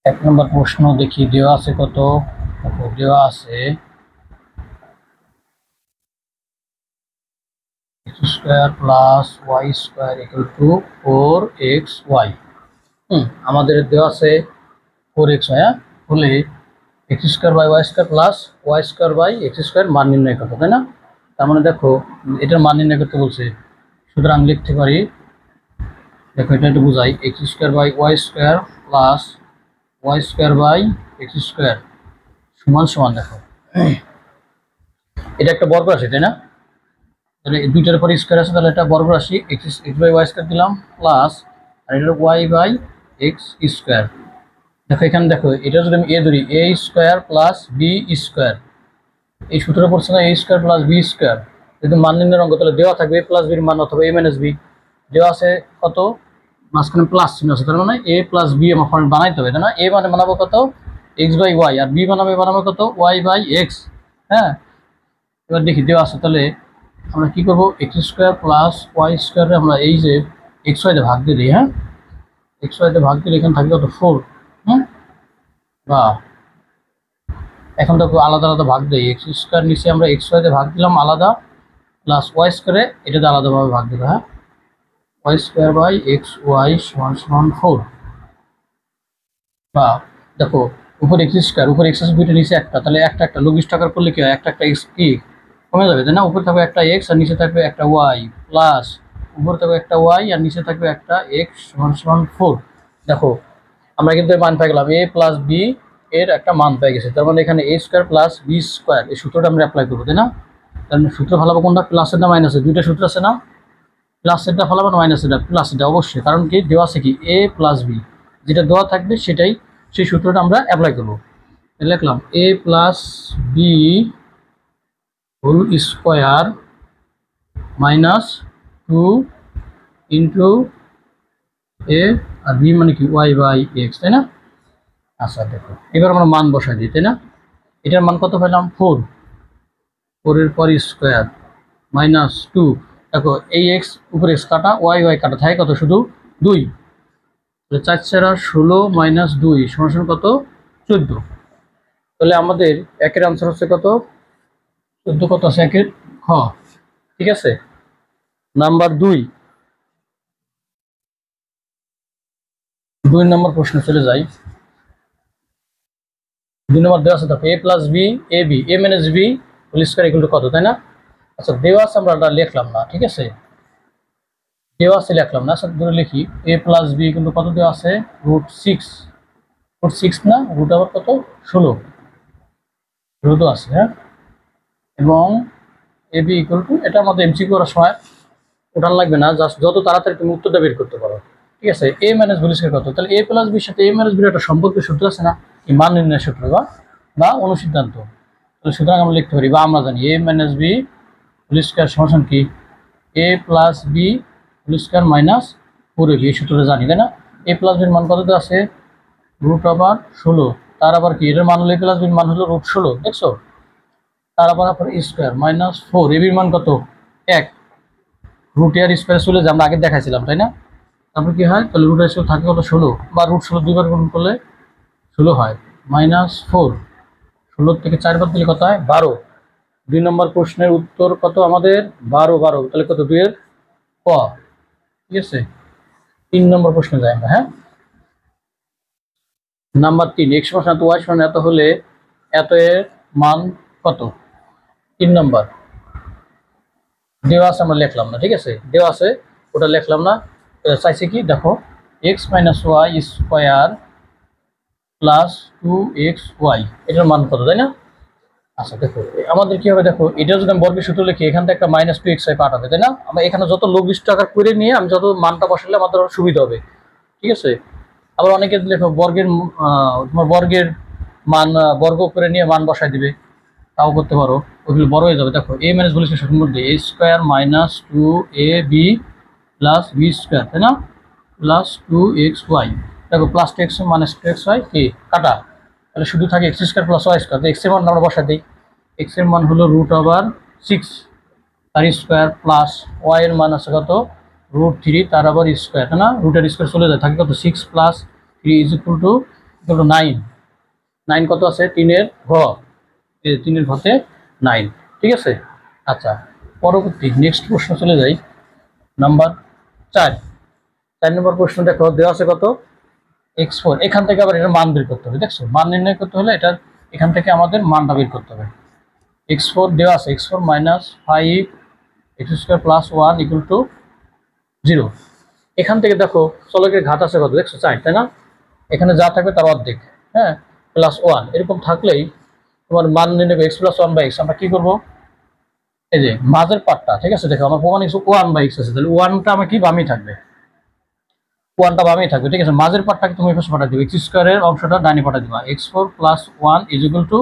এক নম্বর প্রশ্ন দেখি দেওয়া আছে কত। দেওয়া আছে x² plus y² equal to 4xy। আমাদের দেওয়া আছে 4x হলে x² by y² plus y² by x² মান নির্ণয় করতে, তাই না? তার মানে দেখো এটার মান নির্ণয় করতে বলছে, সুতরাং লিখতে পারি, দেখো এটা একটু বুঝাই, x² by y² plus y² by x² সমান সমান, দেখো এটা একটা বর্গ রাশি, তাই না? তাহলে দুইটার পরে স্কোয়ার আছে, তাহলে এটা বর্গ রাশি x বাই y² দিলাম প্লাস আর এটা y বাই x²। দেখো এখানে দেখো এটা যদি আমি a ধরি a² প্লাস b², এই সূত্র পড়ছে না a² প্লাস b²। যদি মান নির্ণয়ের অঙ্ক তাহলে দেওয়া থাকবে a প্লাস বির মান অথবা a মাইনাস b। দেওয়া আছে কত, মাঝখানে প্লাস চিহ্ন আছে, তার মানে a প্লাস b আমার ফর্মে বানাইতে হবে, তাই না? a মানে বানাবো কত x বাই y, আর b বানাবো কত y বাই x। হ্যাঁ, এবার দেখি দেওয়া আছে, তাহলে আমরা কি করবো, x² প্লাস y² আমরা এই যে xy তে ভাগ দিয়ে দিই। হ্যাঁ, xy তে ভাগ দিলে এখানে থাকবে কত 4। বা এখন দেখো আলাদা আলাদা ভাগ দিই, x² নিচে আমরা xy তে ভাগ দিলাম আলাদা, প্লাস y² এটাতে আলাদাভাবে ভাগ দিবে। হ্যাঁ, y² বাই xy সমান সমান 4। বা দেখো উপর x², উপর x আছে দুইটা, নিচে একটা, তাহলে একটা একটা লঘিষ্ঠ আকার করলে কি হয়, একটা একটা x কি কমে যাবে, তাই না? উপরে থাকবে একটা x আর নিচে থাকবে একটা y, প্লাস উপরে থাকবে একটা y আর নিচে থাকবে একটা x সমান সমান 4। দেখো আমরা কিন্তু মান পেয়ে গেলাম, a প্লাস b এর একটা মান পেয়ে গেছে, তার মানে এখানে a² প্লাস b² এই সূত্রটা আমরা অ্যাপ্লাই করবো, তাই না? কারণ সূত্র ফলাবো কোনটা, প্লাসের না মাইনাসের, দুইটা সূত্র আছে না, প্লাসেরটা ফলাবো না মাইনাসেরটা, প্লাসেরটা অবশ্যই, কারণ কি দেওয়া আছে কি a প্লাস b, যেটা দেওয়া থাকবে সেটাই, সেই সূত্রটা আমরা অ্যাপ্লাই করবো। লিখলাম a plus b whole square minus 2 into a আর বি মানে কি ওয়াই বাই এক্স, তাই না? আচ্ছা দেখো এবার আমরা মান বসাই দিই, তাই না? এটার মান কত পেলাম 4, 4 এর পর স্কোয়ার মাইনাস 2, দেখো এই এক্স উপরে এক্স কাটা, ওয়াই কাটা, থাকে কত শুধু 2, 4 আর 16 মাইনাস 2 সমান কত 14। তাহলে আমাদের একের আনসার হচ্ছে কত 14, কত আছে একের খ। ঠিক আছে, নাম্বার 2 নম্বর প্রশ্ন চলে যাই। 2 নম্বর দেওয়া আছে, দেখো a plus b a b a minus b whole square equal to কত, তাই না? আচ্ছা দেওয়া আছে, আমরা লিখলাম না, ঠিক আছে, দেওয়া আছে লিখলাম না। আচ্ছা ধরে লিখি a প্লাস বি কিন্তু কত দেওয়া আছে √6, √6 না, রুট আবার কত 16 রুটও আছে। হ্যাঁ, এবং এ বি ইকুয়াল টু, এটা আমাদের এমসিকিউ করার সময় ওঠান লাগবে না, জাস্ট যত তাড়াতাড়ি তুমি উত্তরটা বের করতে পারো। ঠিক আছে, a মাইনাস হোল স্কয়ার কত, তাহলে a প্লাস বির সাথে a মাইনাস বির একটা সম্পর্কের সূত্র আছে না, কি মান নির্ণয়ের সূত্র বা অনুসিদ্ধান্ত। তাহলে সুতরাং আমরা লিখতে পারি, বা আমরা জানি a minus b whole square সমান কি a plus b whole square minus 4ab, এই সূত্রটা জানি, তাই না? a প্লাস বির মান কততে আছে √16, তার আবার কি এটার মান হলো a প্লাস বির মান হলো √16, দেখছো? তার আবার স্কয়ার মাইনাস 4, a বির মান কত 1, √a আর স্কয়ার চলে যায়, আমরা আগে দেখাইছিলাম, তাই না? তারপর কি হয়, তাহলে √a স্কয়ার থাকে কত 16, বা √16 দুইবার গুণ করলে 16 হয়, মাইনাস 4, 16 থেকে 4 বাদ দিলে কত হয় 12। 2 নম্বর প্রশ্নের উত্তর কত আমাদের 12, তাহলে কত 2 এর ক। ঠিক আছে, 3 নম্বর প্রশ্নে যাই আমরা। হ্যাঁ, নাম্বার 3, x সমান এত y সমান এত হলে এত এর মান কত। 3 নম্বর দেওয়া আছে, আমরা লিখলাম না, ঠিক আছে, দেওয়া আছে ওটা লিখলাম না। চাইছে কি দেখো x minus y square plus 2xy, এটার মান কত, তাই না? আচ্ছা দেখো আমাদের কি হবে, দেখো এটা যদি আমি বর্গের সূত্র লিখি, এখান থেকে একটা মাইনাস 2xy পাঠাবে, তাই না? আমরা এখানে যত লঘিষ্ঠ আকার করে নিয়ে আমি যত মানটা বসালে আমাদের সুবিধা হবে। ঠিক আছে, আবার অনেকে লেখো বর্গের তোমার বর্গের মান বর্গ করে নিয়ে মান বসাই দিবে, তাও করতে পারো, ওইগুলো বড় হয়ে যাবে। দেখো a মাইনাস বলেছে সঠিক মধ্যে a square minus 2ab plus b square, তাই না? প্লাস 2xy, দেখো প্লাস 2x মাইনাস 2xy কি কাটা, তাহলে শুধু থাকে x² প্লাস y²। তো x এর মান আমরা বসাই দিই, x এর মান হলো √6 তার স্কোয়ার প্লাস y এর মান আছে কত √3 তার আবার স্কোয়ার, তাই না? রুটের স্কোয়ার চলে যায়, থাকে কত 6 plus 3 is equal two equal to 9। 9 কত আছে 3 এর ঘ, এই 3 এর ঘতে 9, ঠিক আছে। আচ্ছা পরবর্তী নেক্সট প্রশ্ন চলে যাই, নাম্বার 4। 4 নম্বর প্রশ্ন দেখো, দেওয়া আছে কত x4। এখান থেকে আবার এটার মান বের করতে হবে, দেখছো মান নির্ণয় করতে হলে এটার এখান থেকে আমাদের মানটা বের করতে হবে। x4 দেওয়া আছে, x4 minus 5 x square plus 1 equal to 0। এখান থেকে দেখো চলকের ঘাত আছে কত, দেখছো 4, তাই না। এখানে যা থাকবে তার অর্ধেক, হ্যাঁ, প্লাস 1 এরকম থাকলেই তোমার মান নির্ণয় x প্লাস 1 বাই x। আমরা কি করবো, এই যে মাঝের পার্টটা, ঠিক আছে, দেখো আমার প্রমাণ x 1 বাই x আছে, তাহলে 1টা আমার কি বামই থাকবে, 1টা বামই থাকবে, ঠিক আছে। মাঝের পার্টটাকে তুমি পাশে পাঠা দিবে, x স্কোয়ারের অংশটা ডানে পাঠা দিবা, x4 plus 1 is equal to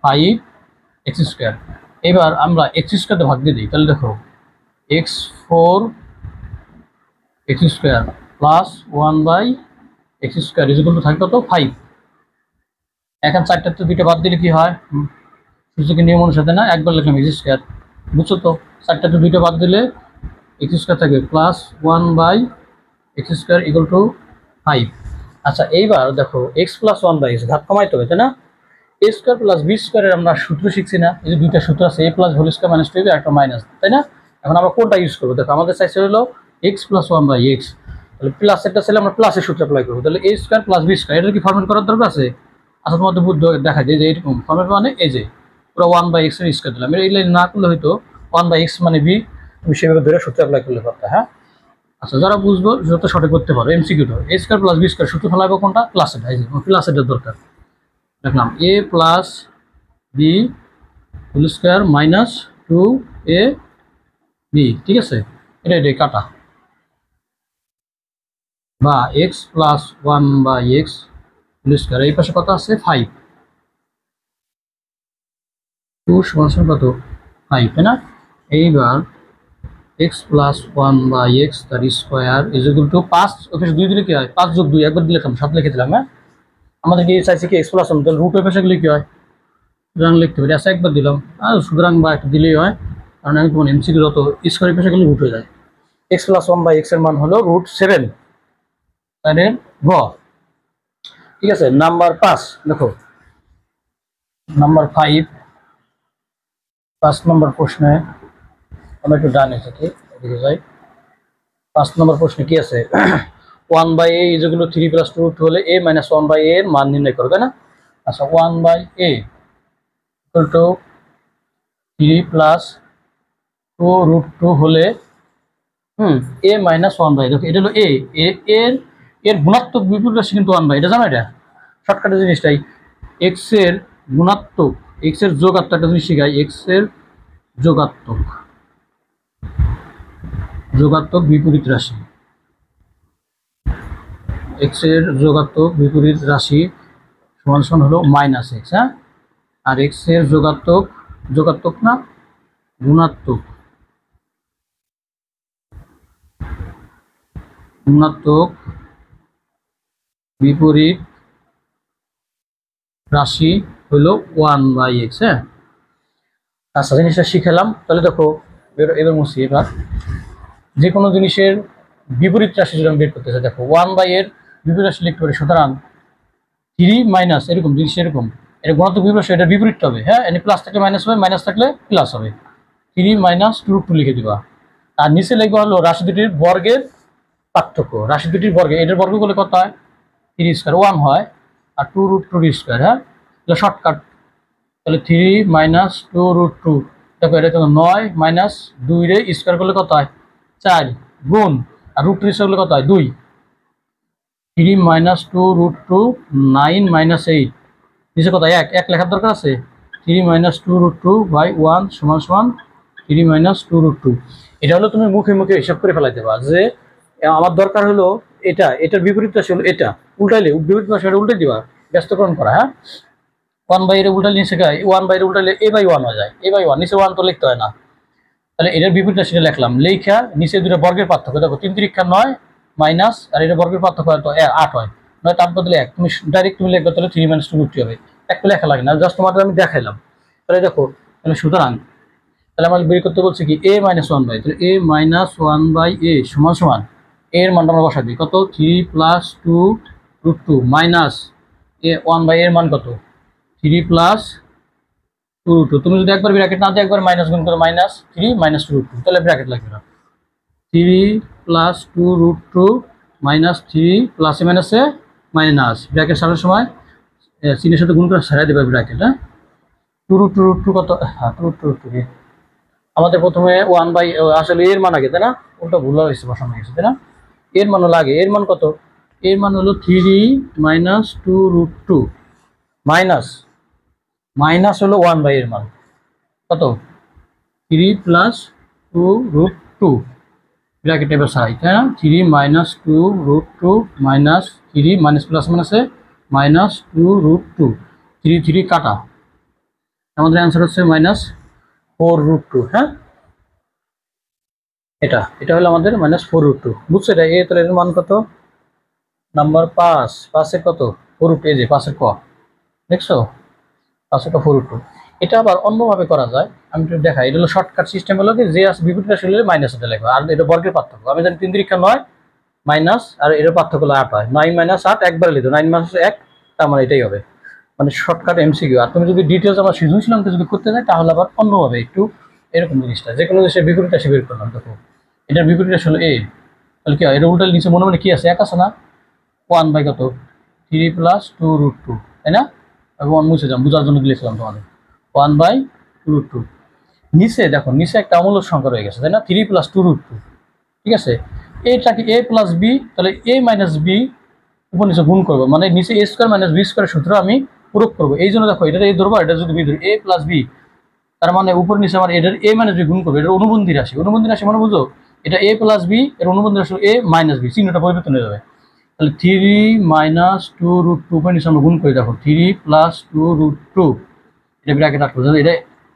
5 x square. এবার আমরা x স্কোয়ারতে ভাগ দিয়ে দিই, তাহলে দেখো x4 x square plus 1 by x square is equal to থাকবে কত 5। এখন 4টার তো 2টা বাদ দিলে কি হয়, সূচকের নিয়ম অনুসারে না, একবার লিখলাম x স্কোয়ার, বুঝছো তো। 4টাতে 2টা বাদ দিলে x স্কোয়ার থাকবে plus 1 by x square equal to 5। আচ্ছা এইবার দেখো x প্লাস 1 বাই x ঘাত কমাইতে হবে, তাই না। a স্কোয়ার প্লাস b স্কোয়ারের আমরা সূত্র শিখছি না, এই যে 2টা সূত্র আছে, a plus whole square minus 2b আর একটা মাইনাস, তাই না। এখন আমরা কোনটা ইউজ করবো, দেখো আমাদের চাইছে হলো x প্লাস 1 বাই x, তাহলে প্লাস একটা ছেলে আমরা প্লাসের সূত্র অ্যাপ্লাই করবো, তাহলে a square plus b square এটা কি ফর্মেট করার দরকার আছে। আচ্ছা তোমাদের বুদ্ধি দেখা যায় যে এরকম ফর্মেট, মানে এই যে পুরো 1 বাই x এর স্কোয়ার দিলাম, এই লাইন না করলে হয়তো 1 বাই x মানে b, তুমি সেভাবে ধরে সূত্র অ্যাপ্লাই করলে পারতা, হ্যাঁ। আচ্ছা যারা বুঝবো যত সঠিক করতে পারো, এমসিকিউ তো a square plus b square সূত্র ফেলাবো কোনটা, প্লাসের, এই যে প্লাসের দরকার, দেখলাম a plus b whole square minus 2ab, ঠিক আছে, এটা এটাই কাটা, বা x plus 1 by x whole square, এই পাশে কত আছে 5, 2 সমান কত 5, তাই না। এইবার x প্লাস 1 বাই x তার স্কোয়ার ইজ ইকুয়াল টু 5, ওই পাশে 2 দিলে কি হয়, 5 যোগ 2 একবার দিলে 7 লিখে দিলাম, হ্যাঁ। আমাদের কি চাইছে কি x প্লাস 1, তাহলে রুট ওই পাশে গেলে কি হয়, সুতরাং লিখতে পারি, আচ্ছা একবার দিলাম, আর সুতরাং বা একটা দিলেই হয়, কারণ আমি তোমার এমসিকিউ যত স্কোয়ারের পাশে গেলে রুট হয়ে যায়। x প্লাস 1 বাই x এর মান হলো √7, তাহলে গ, ঠিক আছে। নাম্বার 5 দেখো, নাম্বার 5 নম্বর প্রশ্নে আমরা একটু ডানে থেকে এদিকে যাই। 5 নম্বর প্রশ্নে কি আছে, 1 by a is equal to 3 plus 2 হলে a মাইনাস 1 বাই a এর মান নির্ণয় করো, তাই না। আচ্ছা 1 by a equal to 3 plus 2√2 হলে a মাইনাস 1 বাই, দেখো এটা হলো a, এর গুণাত্মক বিপরীত রাশি কিন্তু 1 বাই, এটা জানো, এটা শর্টকাটের জিনিসটাই, x এর গুণাত্মক, x এর যোগাত্মক একটা জিনিস শিখাই, x এর যোগাত্মক বিপরীত রাশি, x এর যোগাত্মক বিপরীত রাশি সমান হলো মাইনাস x, হ্যাঁ। আর x এর যোগাত্মক না গুণাত্মক বিপরীত রাশি হলো 1 বাই x, হ্যাঁ। আচ্ছা জিনিসটা শিখালাম, তাহলে দেখো এবার মুছি, এবার যে কোনো জিনিসের বিপরীত রাশি যদি আমি বের করতে চাই, দেখো 1 বাই এর বিপরীত রাশি লিখতে পারি, সুতরাং 3 মাইনাস এরকম জিনিস, এরকম এটা গুণাত্মক বিপরীত রাশি, এটা বিপরীত হবে, হ্যাঁ, এনে প্লাস থাকলে মাইনাস হবে, মাইনাস থাকলে প্লাস হবে, 3 মাইনাস 2√2 লিখে দিবা। আর নিচে লিখবা হলো রাশি দুটির বর্গের পার্থক্য, রাশি দুটির বর্গে, এটার বর্গ করলে কত হয় 3 স্কোয়ার 1 হয়, আর 2√2 স্কোয়ার, হ্যাঁ, এটা শর্টকাট, তাহলে 3 মাইনাস 2√2, দেখো এটা 9 মাইনাস 2 রে স্কোয়ার করলে কত হয় 4 গুণ, আর √2 স্কোয়ার করলে কত হয় 2, 3 মাইনাস 2√2 9 মাইনাস 8, নিচে কত 1 লেখার দরকার আছে, 3 মাইনাস 2√2 বাই 1 সমান 3 মাইনাস 2√2। এটা হলো তুমি মুখে মুখে হিসাব করে ফেলাই দেবা যে আমার দরকার হলো এটার বিপরীত রাশি হলো এটা, উল্টাইলে বিপরীত রাশি উল্টে দিবা, ব্যস্তকরণ করা, হ্যাঁ। 1 বাই এর উল্টালে নিচে 1 বাই এর উল্টালে a বাই 1 হয়ে যায়, a বাই 1, নিচে 1 তো লিখতে হয় না, তাহলে এটার বিপরীত রাশিটা লিখলাম, লেখা নিচে দুটো বর্গের পার্থক্য, দেখো 3 3 9 মাইনাস, আর এটা বর্গের পার্থক্য হয়তো 8 হয়, নয় তার বদলে 1, তুমি ডাইরেক্ট তুমি লিখবে, তাহলে 3 মাইনাস 2 হবে, একটা লেখা লাগে না, জাস্ট তোমাদের আমি দেখাইলাম। তাহলে দেখো, তাহলে সুতরাং তাহলে আমাকে বের করতে বলছে কি a মাইনাস 1 বাই, তাহলে a মাইনাস 1 বাই a সমান এর মানটা আমরা বসাই দিই কত, 3 প্লাস 2√2 মাইনাস 1 এর মান কত 3 প্লাস 2√2। তুমি যদি একবার ব্র্যাকেট না দিয়ে একবার মাইনাস গুণ করো -3 -2√2, তাহলে ব্র্যাকেট লাগবে না। 3 প্লাস 2√2 -3 প্লাসে মাইনাসে মাইনাস, ব্র্যাকেট সারার সময় চিহ্নের সাথে গুণ করে সারাই দেবে ব্র্যাকেট। হ্যাঁ, 2√2 কত? হ্যাঁ, 2√2 আমাদের প্রথমে 1 আসলে এর মান আগে, তাই না? ওটা ভুল হয়েছে, বসানো হয়েছে, তাই না? এর মানও লাগে। এর মান কত? এর মান হলো 3 - 2√2 মাইনাস হলো 1 এর মান কত 3 প্লাস 2√2 ব্র্যাকেট এবার সারাই, তাই না? 3 - 2√2 মাইনাস 3 মাইনাস প্লাস মাইনাসে -2√2, 3 3 কাটা, আমাদের অ্যান্সার হচ্ছে -4√2। হ্যাঁ, এটা হলো আমাদের -4√2। বুঝছো? এটা এ, তাহলে এর মান কত? নাম্বার 5, 5 এর কত 4√2, এই যে 5 এর ক, দেখছো 5 এর ক 4√2। এটা আবার অন্যভাবে করা যায়, আমি একটু দেখাই। এটা হলো শর্টকাট সিস্টেম, হলো কি যে বিপরীত রাশি হলে মাইনাস এটা লিখবো, আর এটা বর্গের পার্থক্য। আমি জানি 3 3 9 মাইনাস, আর এর পার্থক্য হলো 8 হয়। 9 - 8 একবারে লিখো, 9 - 1, তার মানে এটাই হবে, মানে শর্টকাট এমসিকিউ। আর তুমি যদি ডিটেলস আমার সৃজনশীল অঙ্কে যদি করতে চাই, তাহলে আবার অন্যভাবে একটু এরকম জিনিসটা, যে কোনো দেশের বিপরীত রাশি বের করলাম। দেখো এটার বিপরীত রাশি হলো এ, তাহলে কি হয়? এটা উল্টালে নিচে মনে মনে কি আছে? 1 আছে না? 1 কত 3 প্লাস 2√2, তাই না? এবং মুছে যাম, বোঝার জন্য লিখলাম তোমাদের 1/2√2। নিচে দেখো, নিচে একটা অমূল্য সংখ্যা রয়ে গেছে, তাই না? 3 প্লাস 2√2, ঠিক আছে? এটাকে a প্লাস বি, তাহলে a মাইনাস বি উপর নিচে গুণ করবো, মানে নিচে a স্কোয়ার মাইনাস বি স্কোয়ারের সূত্র আমি প্রয়োগ করবো। এই জন্য দেখো, এটা এই ধরবো, এটা যদি বি ধরি, a প্লাস বি, তার মানে উপর নিচে আমার এটার a মাইনাস বি গুণ করবো। এটা অনুবন্ধী রাশি, অনুবন্ধী রাশি মানে বুঝো, এটা a প্লাস বি, এর অনুবন্ধী রাশি a মাইনাস বি, চিহ্নটা পরিবর্তন হয়ে যাবে। তাহলে 3 - 2√2 উপর নিচে আমরা গুণ করে দেখো 3 প্লাস 2√2, এটা ব্র্যাকেট আটকে যাবে। এটা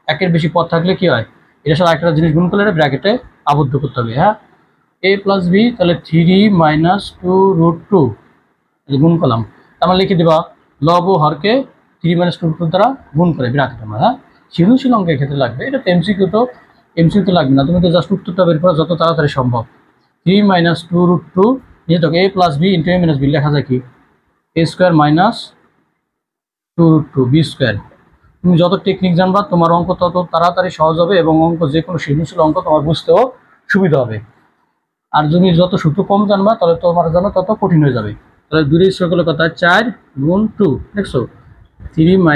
একের বেশি পদ থাকলে কি হয়? এটার সাথে আরেকটা জিনিস গুণ করলে এটা ব্র্যাকেটে আবদ্ধ করতে হবে। হ্যাঁ, a প্লাস বি, তাহলে 3 - 2√2 গুণ করলাম, আমরা লিখে দেবা লব ও হরকে 3 - 2√2 দ্বারা গুণ করে ব্র্যাকেট আমরা। হ্যাঁ, সৃজনশীল অঙ্কের ক্ষেত্রে লাগবে এটা, তো এমসিকিউ তো লাগবে না, তুমি তো জাস্ট উত্তরটা বের করো যত তাড়াতাড়ি সম্ভব। 3 - 2√2, যেহেতু a plus b into a minus b, লেখা যায় কি a square minus 2√2 b square. তুমি যত টেকনিক জানবা, তোমার অঙ্ক তত তাড়াতাড়ি সহজ হবে, এবং অঙ্ক যে কোনো সৃজনশীল অঙ্ক তোমার বুঝতেও সুবিধা হবে। আর তুমি যত সূত্র কম জানবা, তাহলে তোমার জন্য তত কঠিন হয়ে যাবে। তাহলে দূরের সকলের কথা 4 গুণ 2, দেখছো 3 -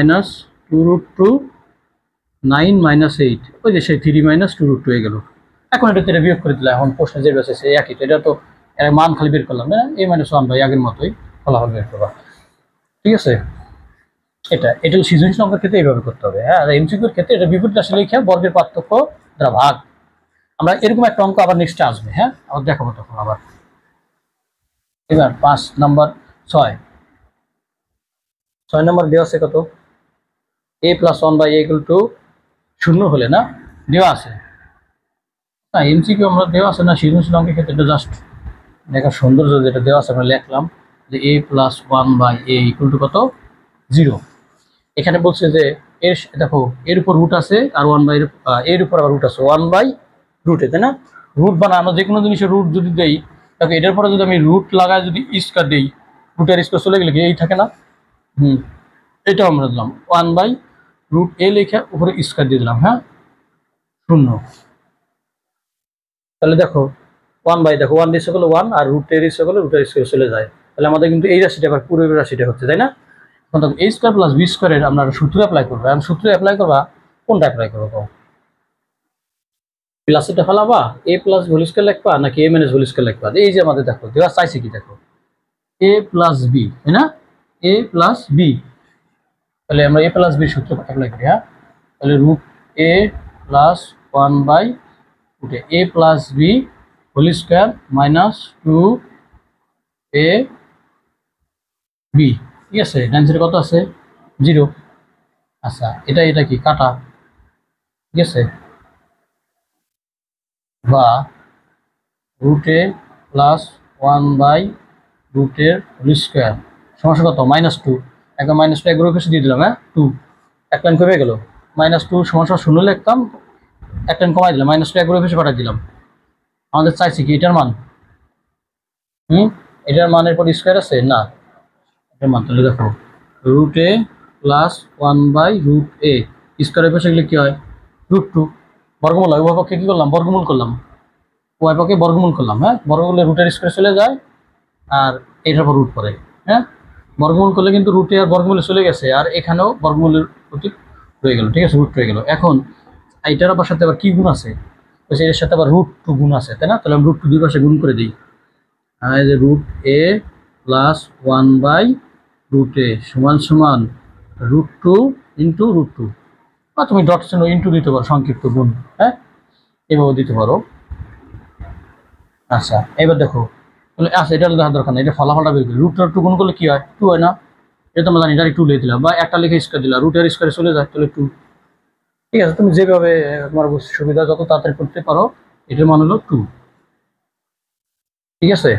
2√2 9 - 8, ওই যে সেই 3 - 2√2 হয়ে গেল। এখন এটা থেকে বিয়োগ করে দিলে, এখন প্রশ্নে যে রয়েছে সেই একই, তো এটা তো মান খালি বের করলাম না, a - 1 আগের মতোই ফলাফল বের করবা, ঠিক আছে? এটা সৃজনশীল অঙ্কের ক্ষেত্রে এইভাবে করতে হবে। হ্যাঁ, আর এমসিকিউর ক্ষেত্রে এটা বিপরীত রাশি লিখে বর্গের পার্থক্য দ্বারা ভাগ। আমরা এরকম একটা অঙ্ক আবার নেক্সটে আসবে। হ্যাঁ, আবার দেখাবো তখন আবার। এবার 5 নাম্বার 6 নম্বর দেওয়া আছে কত? a প্লাস 1/a = 0 হলে, না দেওয়া আছে না? এমসিকিউ আমরা দেওয়া আছে না সৃজনশীল অঙ্কের ক্ষেত্রে, এটা জাস্ট দেখার সৌন্দর্য, যেটা দেওয়া আছে আমরা লিখলাম যে a প্লাস 1/a = কত 0। এখানে বলছে যে এর, দেখো এর উপর রুট আছে, আর 1/, এর উপর আবার রুট আছে 1/√, তাই না? রুট বানা, আমরা যে কোনো জিনিসের রুট যদি দেই, দেখো এটার পরে যদি আমি রুট লাগাই, যদি স্কোয়ার দিই, রুটের স্কোয়ার চলে গেলে কি এই থাকে না? এটাও আমরা দিলাম 1/√a লিখে উপরে স্কোয়ার দিয়ে দিলাম। হ্যাঁ, 0। তাহলে দেখো 1/, দেখো 1 দিয়ে সকলে 1, আর রুটের স্কোয়ার চলে যায়। তাহলে আমাদের কিন্তু এই রাশিটা আবার পুরো রাশিটা হচ্ছে, তাই না? এখন দেখো a স্কোয়ার প্লাস বি স্কোয়ারের আমরা সূত্র অ্যাপ্লাই করবো। এখন সূত্র অ্যাপ্লাই করবা, কোনটা অ্যাপ্লাই করবো? প্লাসটা ফেলাবা, a প্লাস হোল স্কোয়ার লিখবা নাকি a মাইনাস হোল স্কোয়ার লিখবা? এই যে আমাদের দেখো দেওয়া চাইছে কি, দেখো a প্লাস বি, তাই না? a প্লাস বি, তাহলে আমরা a প্লাস বি সূত্র অ্যাপ্লাই করি। হ্যাঁ, তাহলে √a plus 1/√a, a plus b whole square minus 2a b, ঠিক আছে? ডান সাইডে কত আছে? 0। আচ্ছা, এটা কি কাটা, ঠিক আছে? বা √a প্লাস 1/√এর হোল স্কোয়ার সমস্যা কত? -2। একটা -2 এগুলো কিছু দিয়ে দিলাম। হ্যাঁ, 2 এক লাইন কমে গেল, -2 সমস্যা 0 লিখতাম, এক লাইন কমাই দিলাম, -2 এগুলো কিছু পাঠাই দিলাম। আমাদের চাইছি কি এটার মান? এটার মানের পর স্কোয়ার আছে না, এটার মান, তাহলে দেখো রুট এ প্লাস 1/√a স্কোয়ারের পাশে গেলে কি হয় √2 বর্গমূল হয় উভয় পক্ষে কি করলাম বর্গমূল করলাম উভয় পক্ষে বর্গমূল করলাম হ্যাঁ বর্গমূলে রুটের স্কোয়ার চলে যায় আর এটার পর রুট পড়ে হ্যাঁ বর্গমূল করলে কিন্তু রুটে আর বর্গমূলে চলে গেছে আর এখানেও বর্গমূলের প্রতি রয়ে গেল ঠিক আছে রুট রয়ে গেল এখন এইটার আবার সাথে আবার কি গুণ আছে এর সাথে আবার √2 গুণ আছে তাই না তাহলে আমি √2 দুই পাশে গুণ করে দিই এই যে √a প্লাস 1/√a সমান সমান √2 ইন্টু √2 বা তুমি ডট চিহ্ন ইন্টু দিতে পারো সংক্ষিপ্ত গুণ হ্যাঁ এভাবে দিতে পারো আচ্ছা এবার দেখো তাহলে আচ্ছা এটা দেখার দরকার নেই এটা ফলাফলটা বের করি √2 গুণ করলে কি হয় 2 হয় না এটা তোমরা জানি এটা 2 লিখে দিলাম বা একটা লিখে স্কোয়ার দিলাম রুটের স্কোয়ারে চলে যায় তাহলে 2 ঠিক আছে তুমি যেভাবে তোমার সুবিধা যত তাড়াতাড়ি করতে পারো এটার মান হলো 2 ঠিক আছে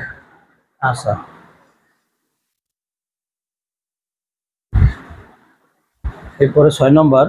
আচ্ছা এরপরে 6 নম্বর